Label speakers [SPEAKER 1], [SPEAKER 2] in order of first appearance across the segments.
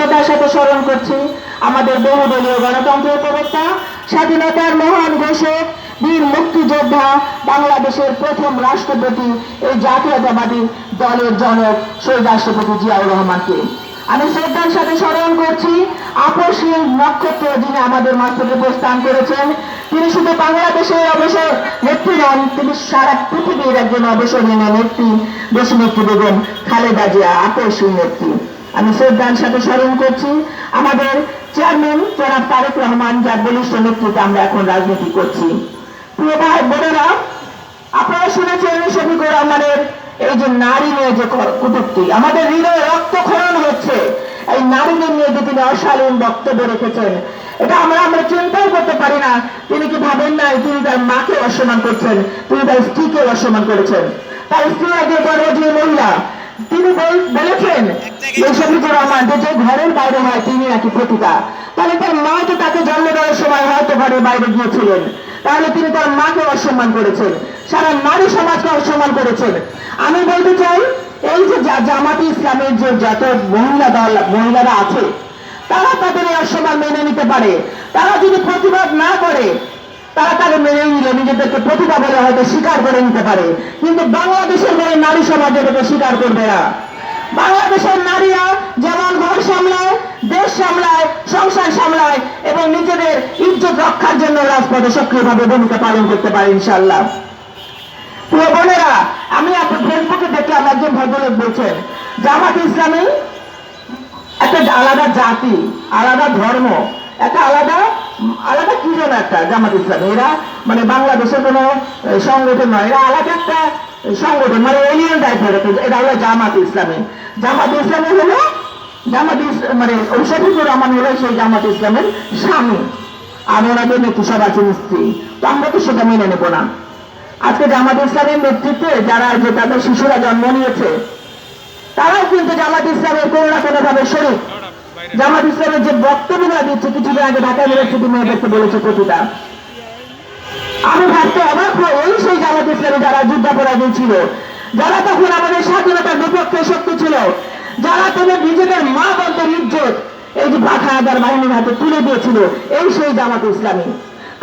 [SPEAKER 1] শ্রদ্ধার সাথে স্মরণ করছি আমাদের বহুদলীয় গণতন্ত্রের প্রবক্তা, স্বাধীনতার মহান ঘোষক, বীর মুক্তিযোদ্ধা, বাংলাদেশের প্রথম রাষ্ট্রপতি, এই জাতীয়তাবাদী দলের জনক শহীদ রাষ্ট্রপতি জিয়াউর রহমানকে আমি শ্রদ্ধার সাথে স্মরণ করছি। আপসহীন নক্ষত্র যিনি আমাদের মাঝ থেকে প্রস্থান করেছেন, তিনি শুধু বাংলাদেশের অবসর নেত্রী নন, তিনি সারা পৃথিবীর একজন অবসরহীন নেত্রী, দেশনেত্রী বেগম খালেদা জিয়া, আপসহীন নেত্রী। আমি শ্রদ্ধার সাথে স্মরণ করছি আমাদের চেয়ারম্যান জনাব তারেক রহমান, যার বলিষ্ঠ নেতৃত্বে আমরা এখন রাজনীতি করছি। প্রিয় ভাই বোনেরা, আপনারা শুনেছেন শফিকুর রহমানের এই যে নারী নিয়ে যে কটূক্তি, আমাদের হৃদয়ে রক্তক্ষরণ হচ্ছে। এই নারীদের নিয়ে যে তিনি অশালীন বক্তব্য রেখেছেন, এটা আমরা চিন্তাও করতে পারি না। তিনি কি ভাবেন নাই তিনি তার মাকে অসম্মান করছেন, তিনি তার স্ত্রীকে অসম্মান করেছেন। তার স্ত্রী একজন গর্ভবতী মহিলা, তিনি বলেছেন শফিকুর রহমান যে ঘরের বাইরে হয় তিনি নাকি প্রতিটা। তাহলে তার মা যে তাকে জন্ম দেওয়ার সময় হয়তো ঘরের বাইরে গিয়েছিলেন, তাহলে তিনি তার মাকে অসম্মান করেছেন, সারা নারী সমাজকে অসম্মান করেছেন। আমি বলতে চাই, এই যে জামাতে ইসলামের যে যত মহিলারা আছে, তারা তাদের এই অসম্মান মেনে নিতে পারে। তারা যদি প্রতিবাদ না করে, তারা তাদের মেনে নিলে নিজেদেরকে প্রতিভা বলে হয়তো স্বীকার করে নিতে পারে, কিন্তু বাংলাদেশের বলে নারী সমাজ এটাকে স্বীকার করবে না। বাংলাদেশের নারীরা যেমন ঘর সামলায়, দেশ সামলায়, সংসার সামলায় এবং নিজেদের ইজ্জত রক্ষার জন্য রাজপথে সক্রিয়ভাবে ভূমিকা পালন করতে পারে ইনশাআল্লাহ। প্রিয় বোনেরা, আমি আপনার ফেসবুকে দেখলাম একজন ভদ্রলোক বলছেন জামাত ইসলামী একটা আলাদা জাতি, আলাদা ধর্ম, একটা আলাদা কি যেন একটা জামাত ইসলামী, এরা মানে বাংলাদেশের কোন সংগঠন নয়, এরা আলাদা একটা সংগঠন, মানে এলিয়েন টাইপের। এটা হলো জামাত ইসলামী। জামাত ইসলামী হলো মানে শফিকুর রহমান হলো সেই জামাত ইসলামের স্বামী, আর ওনাদের নেত্রী সব আছেন স্ত্রী। তো আমরা তো সেটা মেনে নেবো না। আজকে জামাত ইসলামের নেতৃত্বে যারা যে তাদের শিশুরা জন্ম নিয়েছে, তারাও কিন্তু জামাত ইসলামের কোনো না কোনো ভাবে শরীর। জামাত ইসলামের যে বক্তব্যগুলো দিচ্ছে, কিছুদিন আগে ঢাকা ইউনিভার্সিটি মেয়েদেরকে বলেছে প্রতিটা, আমি ভাবতে অবাক হই, এই সেই জামাত ইসলামী যারা যুদ্ধাপরাধী ছিল, যারা তখন আমাদের স্বাধীনতার বিপক্ষে শক্তি ছিল, যারা তাদের নিজেদের মা বোনদের ইজ্জত এই যে বাঘাদার বাহিনীর হাতে তুলে দিয়েছিল, এই সেই জামাত ইসলামী।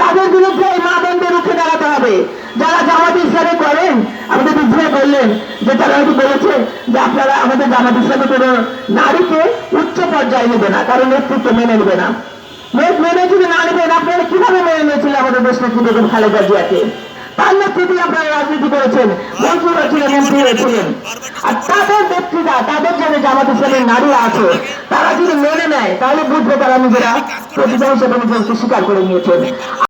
[SPEAKER 1] তাদের বিরুদ্ধে এই মা বোনদের রুখে দাঁড়াতে হবে। যারা জামাত ইসলামী করেন, আমাদের বিদ্রোহ করলেন, যে তারা হয়তো বলেছে যে আপনারা আমাদের জামাত ইসলামী কোনো নারীকে উচ্চ পর্যায়ে নেবে না, কারণ নেতৃত্ব মেনে নেবে না। মেনে যদি না নেবেন, আপনারা কিভাবে মেনে নিয়েছিলেন আমাদের দেশ নেত্রী বেগম খালেদা জিয়াকে? তার নেতৃত্বে আপনারা রাজনীতি করেছেন, মন্ত্রী হয়েছিলেন, এমপি হয়েছিলেন। আর তাদের নেতৃত্বা, তাদের যারা জামাত ইসলামের নারীরা আছে, তারা যদি মেনে নেয়, তাহলে বুঝবে তারা নিজেরা প্রতিভা হিসেবে নিজেকে স্বীকার করে নিয়েছেন।